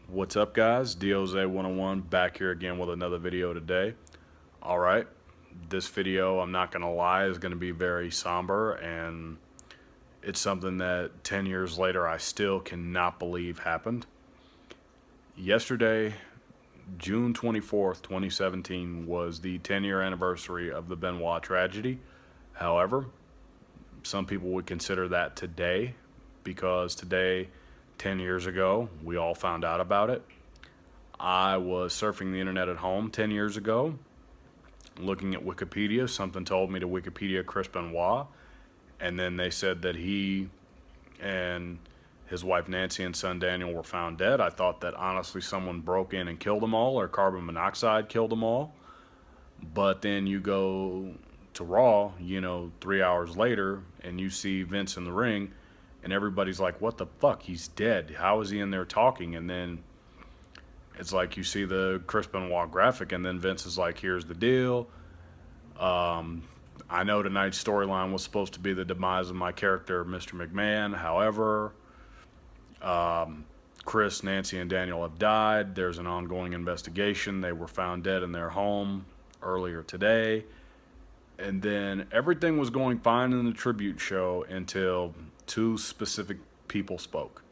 What's up, guys? DOZ101 back here again with another video today. Alright, this video, I'm not gonna lie, is gonna be very somber, and it's something that 10 years later I still cannot believe happened. Yesterday, June 24th, 2017, was the 10-year anniversary of the Benoit tragedy. However, some people would consider that today, because today, 10 years ago, we all found out about it. I was surfing the internet at home 10 years ago, looking at Wikipedia. Something told me to Wikipedia Chris Benoit, and then they said that he and his wife Nancy and son Daniel were found dead. I thought that honestly someone broke in and killed them all, or carbon monoxide killed them all. But then you go to Raw, 3 hours later, and you see Vince in the ring, and everybody's like, what the fuck? He's dead. How is he in there talking? And then it's like you see the Chris Benoit graphic, and then Vince is like, here's the deal. I know tonight's storyline was supposed to be the demise of my character, Mr. McMahon. However, Chris, Nancy, and Daniel have died. There's an ongoing investigation. They were found dead in their home earlier today. And then everything was going fine in the tribute show until two specific people spoke.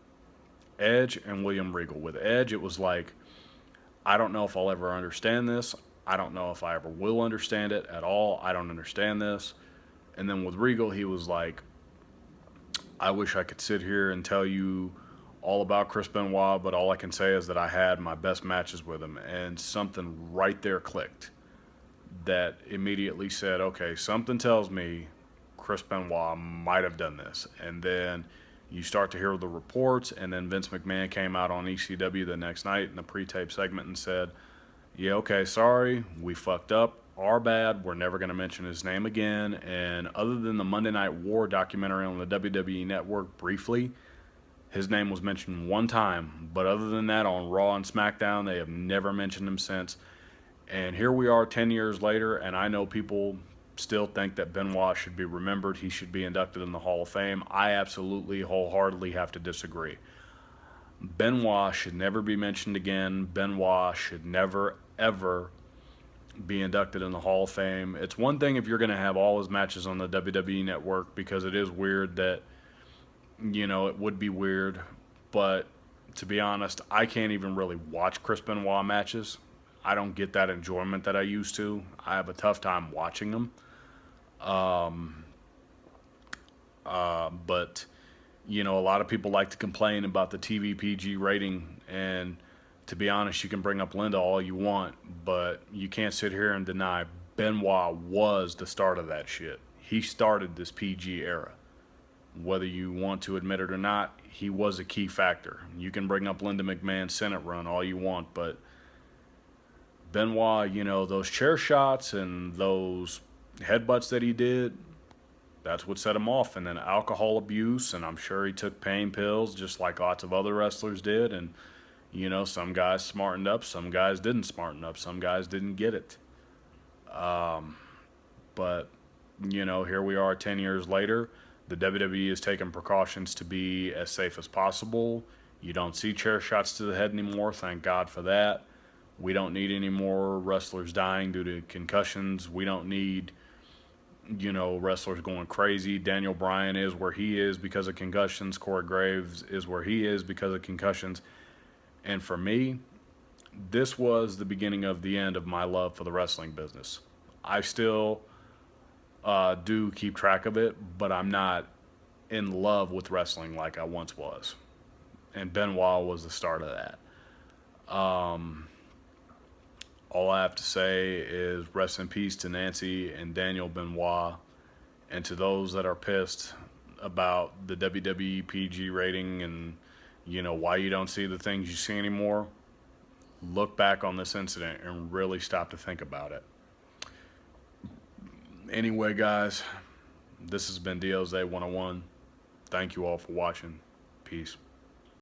Edge and William Regal. With Edge, it was like, I don't know if I'll ever understand this. I don't know if I ever will understand it at all. I don't understand this. And then with Regal, he was like, I wish I could sit here and tell you all about Chris Benoit, but all I can say is that I had my best matches with him. And something right there clicked that immediately said, okay, something tells me Chris Benoit might have done this. And then you start to hear the reports, and then Vince McMahon came out on ECW the next night in the pre-tape segment and said, yeah, okay, sorry, we fucked up, our bad, we're never going to mention his name again. And other than the Monday Night War documentary on the WWE Network briefly, his name was mentioned one time, but other than that, on Raw and SmackDown, they have never mentioned him since. And here we are 10 years later, and I know people still think that Benoit should be remembered. He should be inducted in the Hall of Fame. I absolutely, wholeheartedly have to disagree. Benoit should never be mentioned again. Benoit should never, ever be inducted in the Hall of Fame. It's one thing if you're going to have all his matches on the WWE Network, because it is weird that, it would be weird. But to be honest, I can't even really watch Chris Benoit matches. I don't get that enjoyment that I used to. I have a tough time watching them. But, a lot of people like to complain about the TVPG rating. And to be honest, you can bring up Linda all you want, but you can't sit here and deny Benoit was the start of that shit. He started this PG era. Whether you want to admit it or not, he was a key factor. You can bring up Linda McMahon's Senate run all you want, but Benoit, those chair shots and those headbutts that he did, that's what set him off. And then alcohol abuse, and I'm sure he took pain pills just like lots of other wrestlers did. And, some guys smartened up, some guys didn't smarten up, some guys didn't get it. But, here we are 10 years later. The WWE is taking precautions to be as safe as possible. You don't see chair shots to the head anymore, thank God for that. We don't need any more wrestlers dying due to concussions. We don't need, wrestlers going crazy. Daniel Bryan is where he is because of concussions. Corey Graves is where he is because of concussions. And for me, this was the beginning of the end of my love for the wrestling business. I still do keep track of it, but I'm not in love with wrestling like I once was. And Benoit was the start of that. All I have to say is rest in peace to Nancy and Daniel Benoit, and to those that are pissed about the WWE PG rating and, why you don't see the things you see anymore. Look back on this incident and really stop to think about it. Anyway, guys, this has been DOZ 101. Thank you all for watching. Peace.